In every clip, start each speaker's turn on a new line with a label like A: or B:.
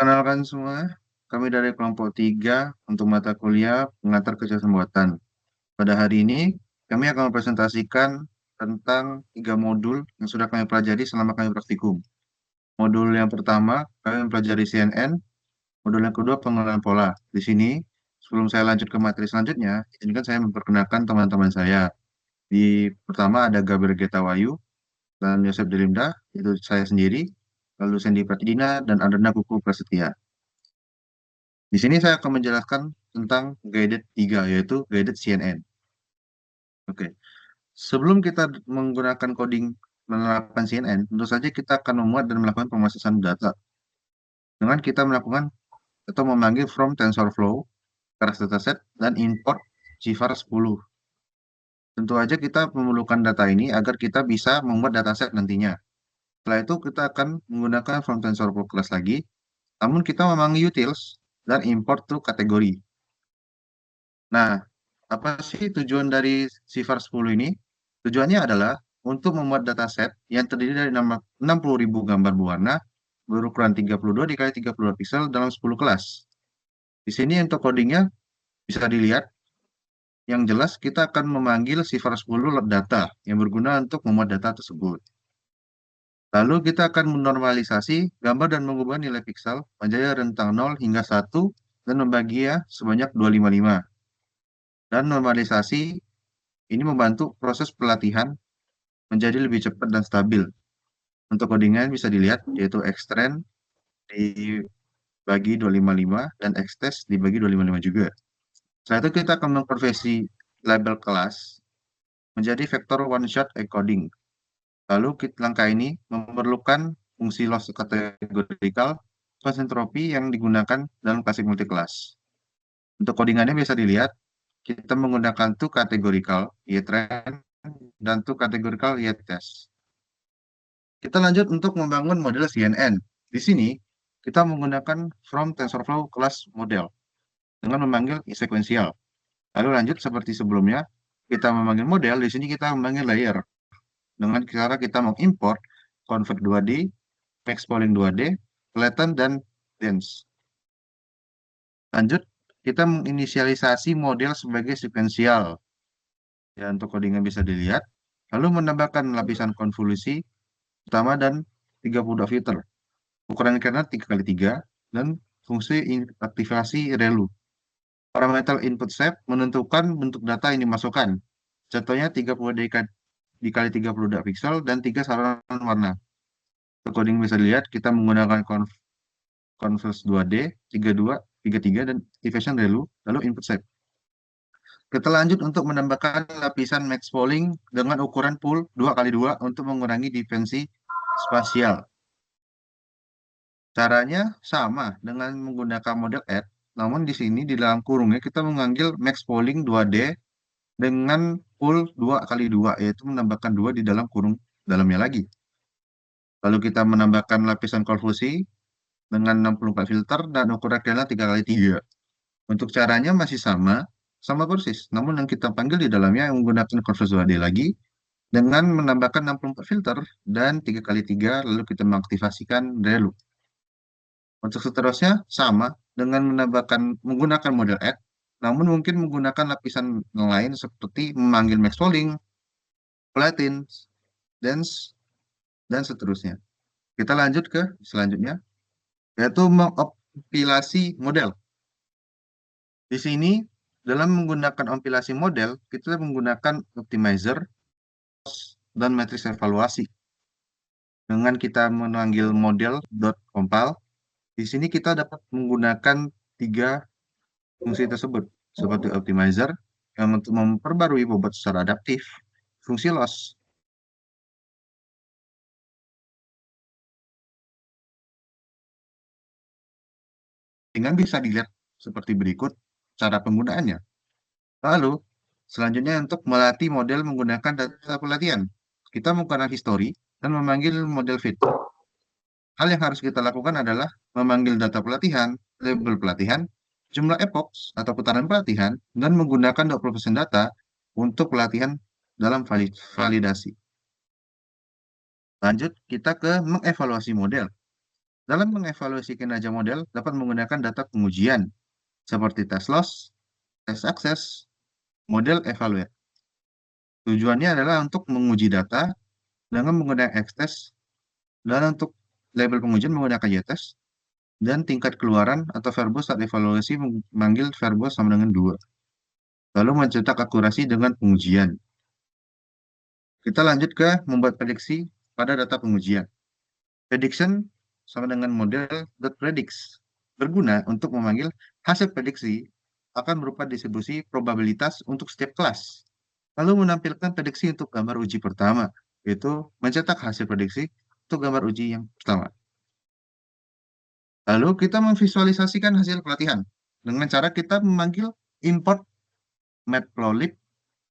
A: Kenalkan semua, kami dari kelompok 3 untuk mata kuliah pengantar kecerdasan buatan. Pada hari ini, kami akan mempresentasikan tentang 3 modul yang sudah kami pelajari selama kami praktikum. Modul yang pertama, kami mempelajari CNN. Modul yang kedua, pengenalan pola. Di sini, sebelum saya lanjut ke materi selanjutnya, izinkan saya memperkenalkan teman-teman saya. Di pertama ada Gabriel Geta Wayu dan Yosef Delimda, itu saya sendiri, lalu Sandy Pratidina, dan Andrena Kuku Prasetya. Di sini saya akan menjelaskan tentang guided 3, yaitu guided CNN. Oke. Sebelum kita menggunakan coding menerapkan CNN, tentu saja kita akan memuat dan melakukan pemrosesan data. Dengan kita melakukan atau memanggil from TensorFlow, keras dataset, dan import GVAR 10. Tentu saja kita memerlukan data ini agar kita bisa membuat dataset nantinya. Setelah itu kita akan menggunakan from TensorFlow kelas lagi, namun kita memanggil utils dan import to kategori. Nah, apa sih tujuan dari Sifar 10 ini? Tujuannya adalah untuk membuat dataset yang terdiri dari 60.000 gambar berwarna berukuran 32 dikali 32 pixel dalam 10 kelas. Di sini untuk codingnya bisa dilihat, yang jelas kita akan memanggil Sifar 10 data yang berguna untuk membuat data tersebut. Lalu kita akan menormalisasi gambar dan mengubah nilai pixel menjadi rentang 0 hingga 1 dan membaginya sebanyak 255. Dan normalisasi ini membantu proses pelatihan menjadi lebih cepat dan stabil. Untuk codingan bisa dilihat, yaitu xtrend dibagi 255 dan xtest dibagi 255 juga. Setelah itu kita akan mengkonversi label kelas menjadi vektor one shot encoding. Lalu langkah ini memerlukan fungsi loss kategorikal konsentropi yang digunakan dalam klasik multiclass. Untuk codingannya bisa dilihat, kita menggunakan to kategorikal ytrend dan to kategorikal ytest. Kita lanjut untuk membangun model CNN. Di sini, kita menggunakan from TensorFlow kelas model dengan memanggil sekuensial. Lalu lanjut seperti sebelumnya, kita memanggil model, di sini kita memanggil layer. Dengan cara kita mengimport convert 2D, max polling 2D, flatten, dan dense. Lanjut, kita menginisialisasi model sebagai sekuensial. Ya, untuk codingnya bisa dilihat. Lalu menambahkan lapisan konvolusi utama dan 32 filter. Ukuran kernel 3x3 dan fungsi aktivasi relu. Parameter input shape menentukan bentuk data yang dimasukkan. Contohnya 30 dikali 32 pixel dan 3 saluran warna. Untuk coding bisa dilihat, kita menggunakan converse 2D, 32, 33, dan activation relu, lalu input shape. Kita lanjut untuk menambahkan lapisan max polling dengan ukuran pool 2x2 untuk mengurangi dimensi spasial. Caranya sama dengan menggunakan model add, namun di sini di dalam kurungnya kita mengambil max polling 2D dengan pool 2x2, yaitu menambahkan 2 di dalam kurung dalamnya lagi. Lalu kita menambahkan lapisan konvolusi dengan 64 filter dan ukuran kernel 3x3. Untuk caranya masih sama persis. Namun yang kita panggil di dalamnya menggunakan konvolusi 2D lagi dengan menambahkan 64 filter dan 3x3, lalu kita mengaktifasikan relu. Untuk seterusnya sama dengan menggunakan model add, namun mungkin menggunakan lapisan lain seperti memanggil max polling, flatten, dense, dan seterusnya. Kita lanjut ke selanjutnya, yaitu mengompilasi model. Di sini, dalam menggunakan kompilasi model, kita menggunakan optimizer dan matriks evaluasi. Dengan kita memanggil model.compile, di sini kita dapat menggunakan 3 fungsi tersebut, seperti optimizer yang untuk memperbarui bobot secara adaptif, fungsi loss dengan bisa dilihat seperti berikut cara penggunaannya. Lalu, selanjutnya untuk melatih model menggunakan data pelatihan, kita menggunakan history dan memanggil model fit. Hal yang harus kita lakukan adalah memanggil data pelatihan, label pelatihan, jumlah epochs atau putaran pelatihan, dan menggunakan 20% data untuk pelatihan dalam validasi. Lanjut, kita ke mengevaluasi model. Dalam mengevaluasi kinerja model dapat menggunakan data pengujian seperti tes loss, tes sukses, model evaluate. Tujuannya adalah untuk menguji data dengan menggunakan X-test dan untuk label pengujian menggunakan Y-test dan tingkat keluaran atau verbose saat evaluasi memanggil verbose sama dengan 2. Lalu mencetak akurasi dengan pengujian. Kita lanjut ke membuat prediksi pada data pengujian. Prediction sama dengan model .predicts berguna untuk memanggil hasil prediksi akan berupa distribusi probabilitas untuk setiap kelas. Lalu menampilkan prediksi untuk gambar uji pertama, yaitu mencetak hasil prediksi untuk gambar uji yang pertama. Lalu kita memvisualisasikan hasil pelatihan dengan cara kita memanggil import matplotlib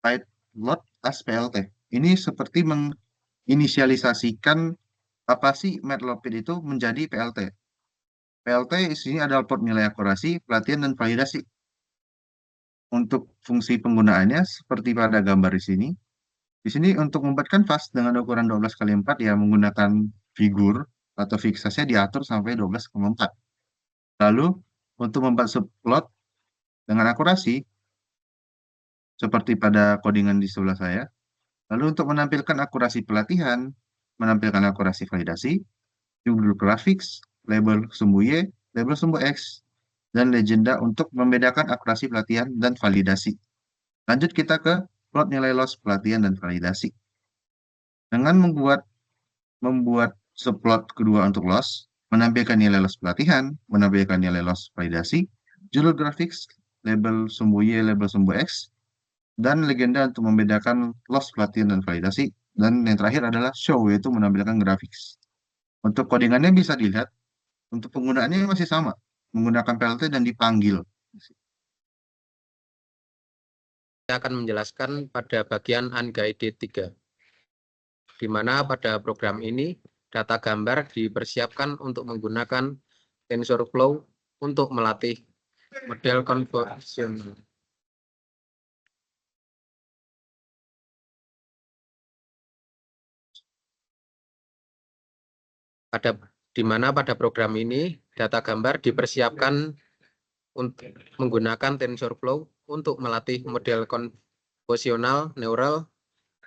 A: python as PLT. Ini seperti menginisialisasikan apa sih matplotlib itu menjadi PLT. PLT isinya adalah output nilai akurasi, pelatihan, dan validasi. Untuk fungsi penggunaannya seperti pada gambar di sini. Di sini untuk membuat kanvas dengan ukuran 12x4 ya menggunakan figur atau fiksasinya diatur sampai 12,4. Lalu untuk membuat subplot dengan akurasi seperti pada codingan di sebelah saya. Lalu untuk menampilkan akurasi pelatihan, menampilkan akurasi validasi, judul graphics, label sumbu Y, label sumbu X, dan legenda untuk membedakan akurasi pelatihan dan validasi. Lanjut kita ke plot nilai loss pelatihan dan validasi. Dengan membuat subplot kedua untuk loss, menampilkan nilai loss pelatihan, menampilkan nilai loss validasi, judul graphics, label sumbu Y, label sumbu X, dan legenda untuk membedakan loss pelatihan dan validasi. Dan yang terakhir adalah show, yaitu menampilkan graphics. Untuk codingannya bisa dilihat, untuk penggunaannya masih sama, menggunakan PLT dan dipanggil.
B: Saya akan menjelaskan pada bagian unguided 3, di mana pada program ini data gambar dipersiapkan untuk menggunakan TensorFlow untuk melatih model konvolusional. Di mana pada program ini data gambar dipersiapkan untuk menggunakan TensorFlow untuk melatih model konvolusional neural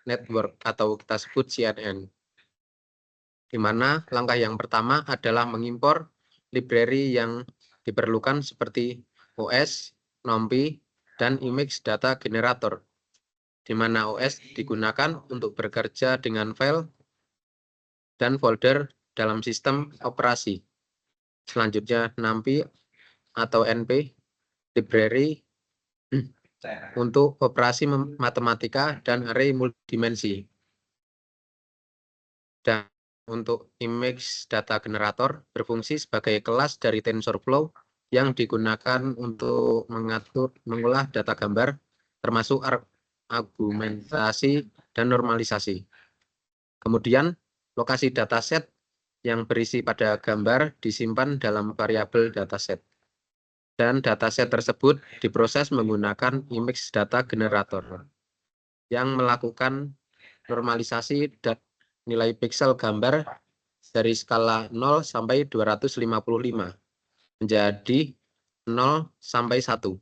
B: network atau kita sebut CNN. Di mana langkah yang pertama adalah mengimpor library yang diperlukan seperti OS, NumPy, dan image data generator, di mana OS digunakan untuk bekerja dengan file dan folder dalam sistem operasi. Selanjutnya NumPy atau NP library untuk operasi matematika dan array multidimensi. Dan untuk image data generator berfungsi sebagai kelas dari TensorFlow yang digunakan untuk mengolah data gambar, termasuk argumentasi dan normalisasi. Kemudian, lokasi dataset yang berisi pada gambar disimpan dalam variabel dataset. Dan dataset tersebut diproses menggunakan image data generator yang melakukan normalisasi dan nilai pixel gambar dari skala 0 sampai 255 menjadi 0 sampai 1,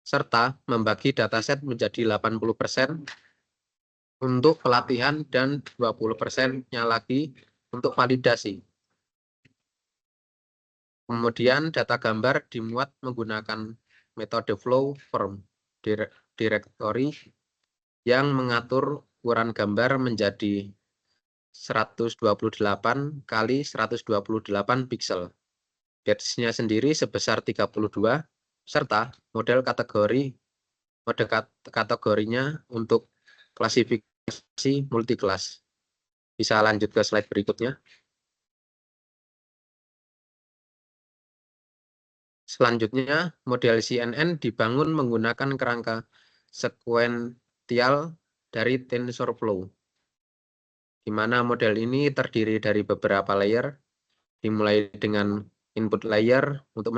B: serta membagi dataset menjadi 80% untuk pelatihan dan 20%-nya lagi untuk validasi. Kemudian data gambar dimuat menggunakan metode flow form directory yang mengatur ukuran gambar menjadi 128 kali 128 pixel. Batch-nya sendiri sebesar 32, serta model kategorinya untuk klasifikasi multiclass. Bisa lanjut ke slide berikutnya. Selanjutnya, model CNN dibangun menggunakan kerangka sekuensial dari TensorFlow, di mana model ini terdiri dari beberapa layer, dimulai dengan input layer untuk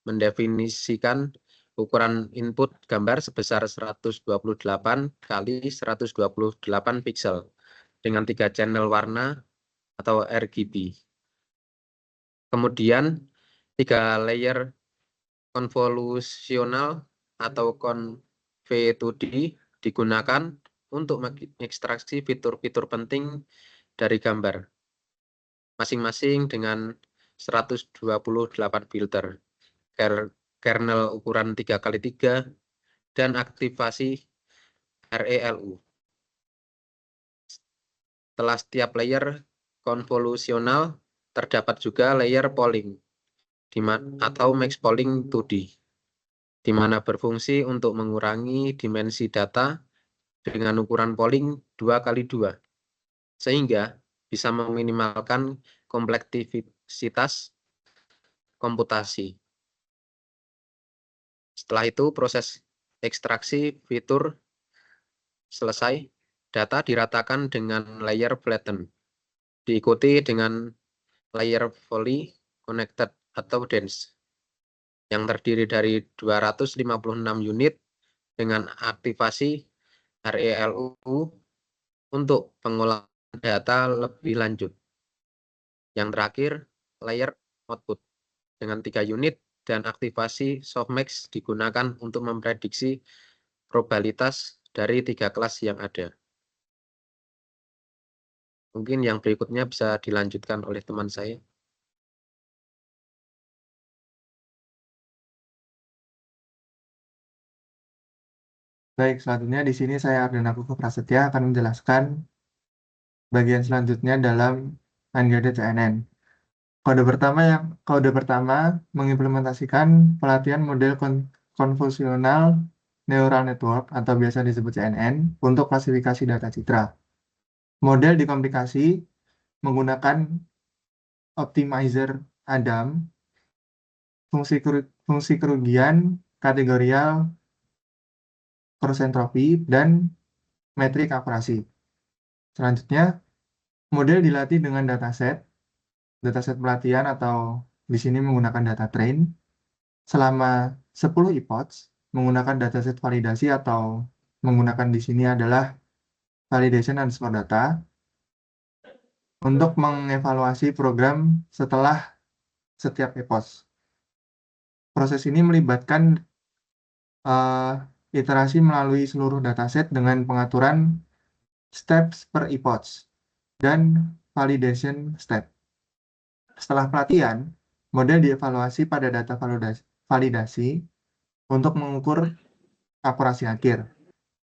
B: mendefinisikan ukuran input gambar sebesar 128 kali 128 pixel dengan 3 channel warna atau RGB. Kemudian 3 layer konvolusional atau conv2D digunakan untuk mengekstraksi fitur-fitur penting dari gambar, masing-masing dengan 128 filter, kernel ukuran 3x3, dan aktivasi ReLU. Setelah setiap layer konvolusional, terdapat juga layer polling atau max polling 2D, di mana berfungsi untuk mengurangi dimensi data dengan ukuran polling 2x2, sehingga bisa meminimalkan kompleksitas komputasi. Setelah itu, proses ekstraksi fitur selesai, data diratakan dengan layer flatten, diikuti dengan layer fully connected atau dense, yang terdiri dari 256 unit dengan aktivasi ReLU untuk pengolahan data lebih lanjut. Yang terakhir, layer output dengan 3 unit dan aktivasi softmax digunakan untuk memprediksi probabilitas dari 3 kelas yang ada. Mungkin yang berikutnya bisa dilanjutkan oleh teman saya.
C: Baik, selanjutnya di sini saya Ardan Akuku Prasetya akan menjelaskan bagian selanjutnya dalam Unguided CNN. Kode pertama mengimplementasikan pelatihan model konvolusional neural network atau biasa disebut CNN untuk klasifikasi data citra. Model dikomplikasi menggunakan optimizer Adam, fungsi kerugian kategorial cross entropy, dan metrik akurasi. Selanjutnya, model dilatih dengan dataset pelatihan atau di sini menggunakan data train selama 10 epochs menggunakan dataset validasi atau menggunakan di sini adalah validation underscore data untuk mengevaluasi program setelah setiap epoch. Proses ini melibatkan iterasi melalui seluruh dataset dengan pengaturan steps per epoch dan validation step. Setelah pelatihan, model dievaluasi pada data validasi untuk mengukur akurasi akhir,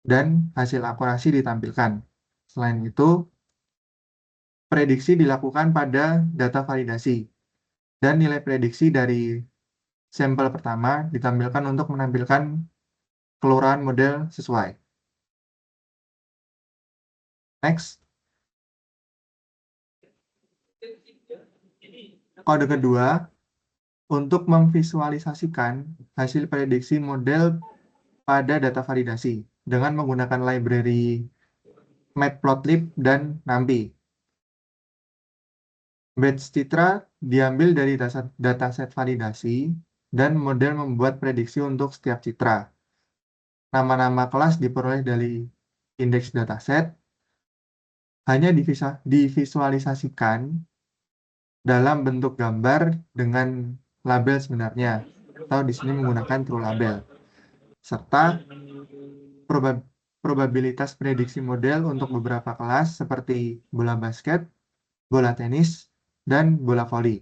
C: dan hasil akurasi ditampilkan. Selain itu, prediksi dilakukan pada data validasi, dan nilai prediksi dari sampel pertama ditampilkan untuk menampilkan keluaran model sesuai. Next. Kode kedua, untuk memvisualisasikan hasil prediksi model pada data validasi dengan menggunakan library Matplotlib dan NumPy. Batch citra diambil dari dataset validasi dan model membuat prediksi untuk setiap citra. Nama-nama kelas diperoleh dari indeks dataset, hanya divisualisasikan dalam bentuk gambar dengan label sebenarnya, atau di sini menggunakan true label, serta probabilitas prediksi model untuk beberapa kelas seperti bola basket, bola tenis, dan bola voli.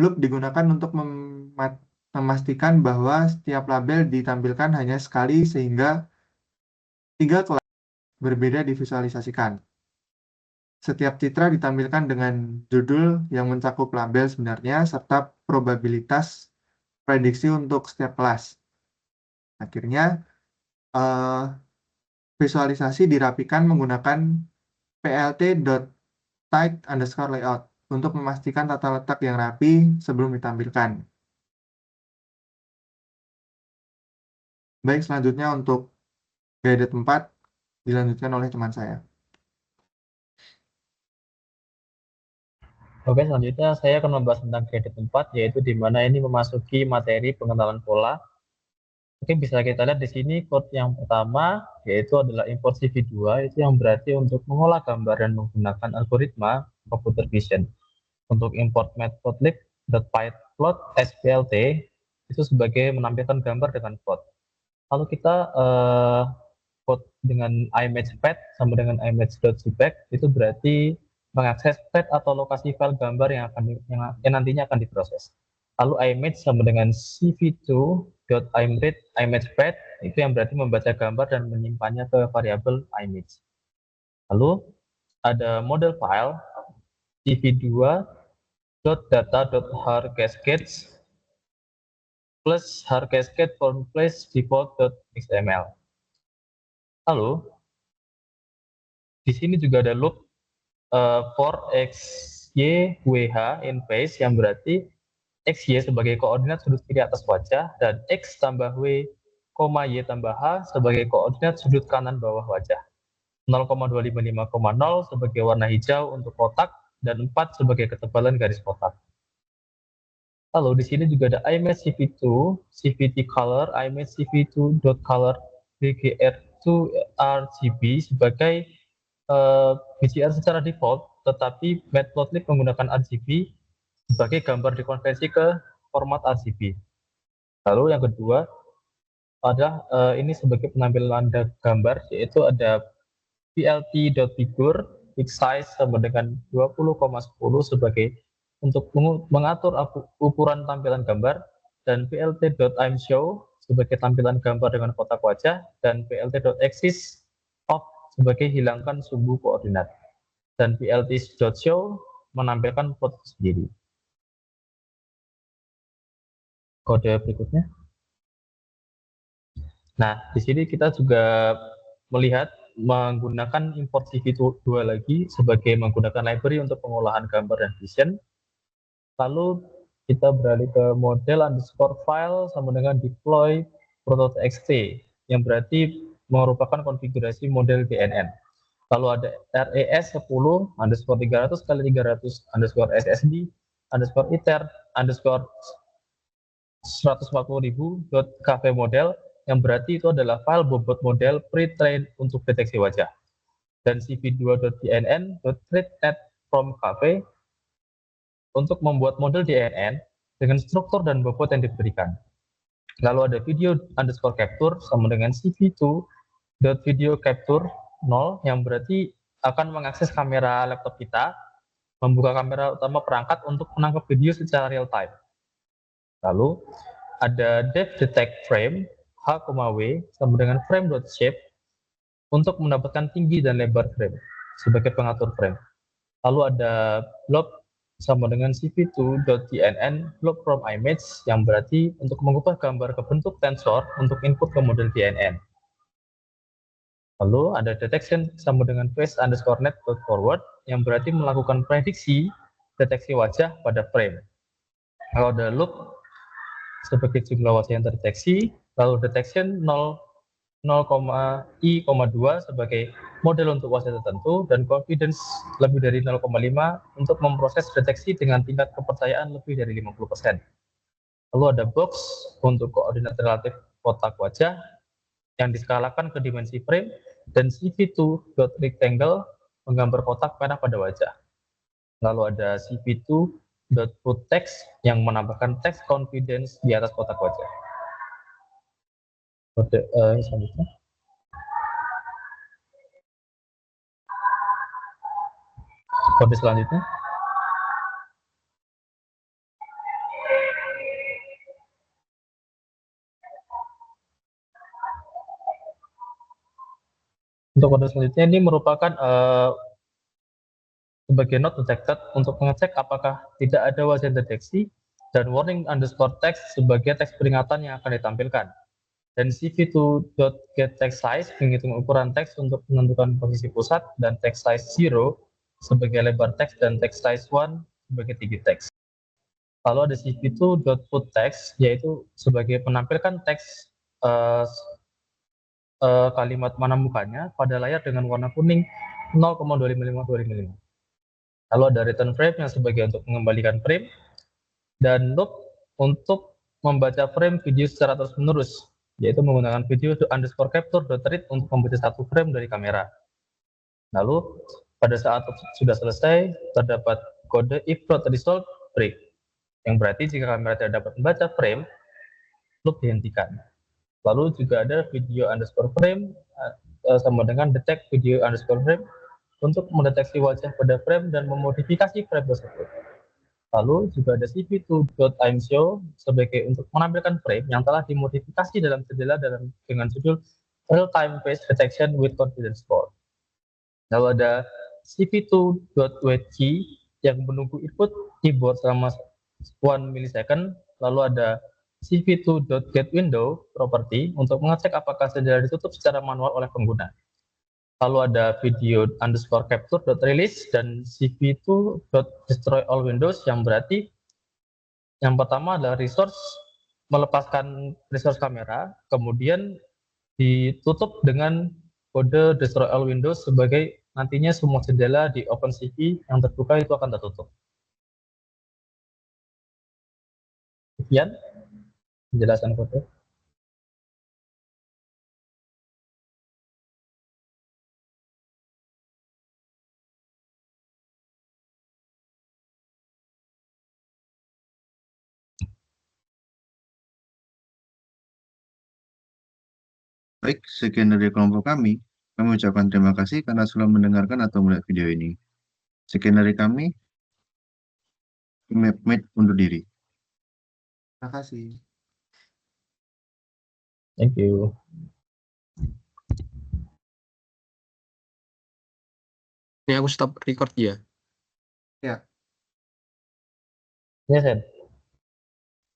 C: Loop digunakan untuk memastikan bahwa setiap label ditampilkan hanya sekali sehingga 3 kelas berbeda divisualisasikan. Setiap citra ditampilkan dengan judul yang mencakup label sebenarnya serta probabilitas prediksi untuk setiap kelas. Akhirnya, visualisasi dirapikan menggunakan plt.tight_layout untuk memastikan tata letak yang rapi sebelum ditampilkan. Baik, selanjutnya untuk guided 4 dilanjutkan oleh teman saya.
D: Oke, selanjutnya saya akan membahas tentang guided 4, yaitu di mana ini memasuki materi pengetahuan pola. Oke, bisa kita lihat di sini code yang pertama, yaitu adalah import CV2, itu yang berarti untuk mengolah gambar dan menggunakan algoritma computer vision. Untuk import matplotlib .pyplot SPLT itu sebagai menampilkan gambar dengan plot. Kalau kita plot dengan imagePath sama dengan image.jpg itu berarti mengakses path atau lokasi file gambar yang nantinya akan diproses. Lalu image sama dengan cv2.imread imagePath itu yang berarti membaca gambar dan menyimpannya ke variabel image. Lalu ada model file cv2.data.harCascades plus harCascade form place default.xml. Lalu di sini juga ada loop for xy wh in face yang berarti xy sebagai koordinat sudut kiri atas wajah dan x tambah w, y tambah h sebagai koordinat sudut kanan bawah wajah. 0,255,0 sebagai warna hijau untuk kotak dan 4 sebagai ketebalan garis kotak. Lalu di sini juga ada image cv2, cvt color, image cv2.color bgr2 rgb sebagai BGR secara default, tetapi Matplotlib menggunakan RGB sebagai gambar dikonversi ke format RGB. Lalu yang kedua adalah ini sebagai penampilan gambar, yaitu ada plt.figure fixed size sama dengan 20,10 sebagai untuk mengatur ukuran tampilan gambar, dan plt.imshow sebagai tampilan gambar dengan kotak wajah, dan plt.axis off sebagai hilangkan sumbu koordinat, dan plt.show menampilkan plot sendiri. Kode berikutnya. Nah, di sini kita juga melihat menggunakan import cv2 lagi sebagai menggunakan library untuk pengolahan gambar dan vision. Lalu kita beralih ke model underscore file sama dengan deploy proto.txt yang berarti merupakan konfigurasi model DNN. Lalu ada res 10 underscore 300 kali 300 underscore ssd underscore iter underscore 140.000.kv model yang berarti itu adalah file bobot model pre-trained untuk deteksi wajah. Dan cv2.dnn.readNet from kv untuk membuat model DNN dengan struktur dan bobot yang diberikan. Lalu ada video underscore capture sama dengan cv2.video capture 0 yang berarti akan mengakses kamera laptop kita, membuka kamera utama perangkat untuk menangkap video secara real time. Lalu ada depth detect frame h, w sama dengan frame.shape untuk mendapatkan tinggi dan lebar frame sebagai pengatur frame. Lalu ada blob sama dengan cv2.dnn blob from image yang berarti untuk mengubah gambar ke bentuk tensor untuk input ke model DNN. Lalu ada detection sama dengan face underscore net.forward yang berarti melakukan prediksi deteksi wajah pada frame. Lalu ada loop sebagai jumlah wajah yang terdeteksi, lalu detection 0,i,2 sebagai model untuk wajah tertentu, dan confidence lebih dari 0,5 untuk memproses deteksi dengan tingkat kepercayaan lebih dari 50%. Lalu ada box untuk koordinat relatif kotak wajah yang diskalakan ke dimensi frame, dan cv2.rectangle menggambar kotak merah pada wajah. Lalu ada cv2.putText yang menambahkan teks confidence di atas kotak wajah. Kode selanjutnya. Kode selanjutnya. Untuk kode selanjutnya ini merupakan sebagai not detected untuk mengecek apakah tidak ada wajah deteksi, dan warning underscore text sebagai teks peringatan yang akan ditampilkan. Dan cv2.getTextSize menghitung ukuran teks untuk menentukan posisi pusat, dan TextSize 0 sebagai lebar teks dan TextSize 1 sebagai tinggi teks. Lalu ada cv2.putText yaitu sebagai penampilkan teks kalimat menemukannya pada layar dengan warna kuning 0,255. Lalu ada return frame yang sebagai untuk mengembalikan frame, dan loop untuk membaca frame video secara terus-menerus, yaitu menggunakan video underscore capture.read untuk membaca satu frame dari kamera. Lalu pada saat sudah selesai terdapat kode if not resolved break. Yang berarti jika kamera tidak dapat membaca frame, loop dihentikan. Lalu juga ada video underscore frame sama dengan detect video underscore frame untuk mendeteksi wajah pada frame dan memodifikasi frame tersebut. Lalu juga ada cv2.timeshow sebagai untuk menampilkan frame yang telah dimodifikasi dalam jendela dengan judul Real Time Face Detection with Confidence Score. Lalu ada cv2.waitKey yang menunggu input keyboard selama 1 millisecond. Lalu ada cv2.getWindow property untuk mengecek apakah jendela ditutup secara manual oleh pengguna. Lalu ada video underscore capture.release dan cv2.destroy all windows yang berarti yang pertama adalah resource melepaskan resource kamera, kemudian ditutup dengan kode destroy all windows sebagai nantinya semua jendela di OpenCV yang terbuka itu akan tertutup. Sekian penjelasan kode.
A: Baik, sekian dari kelompok kami. Kami ucapkan terima kasih karena sudah mendengarkan atau melihat video ini. Sekian dari kami. Mate undur diri.
C: Terima kasih.
D: Thank you.
B: Ini aku stop record ya.
C: Ya.
D: Ya, Sen.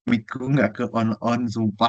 A: Mic-ku nggak ke on-on, sumpah.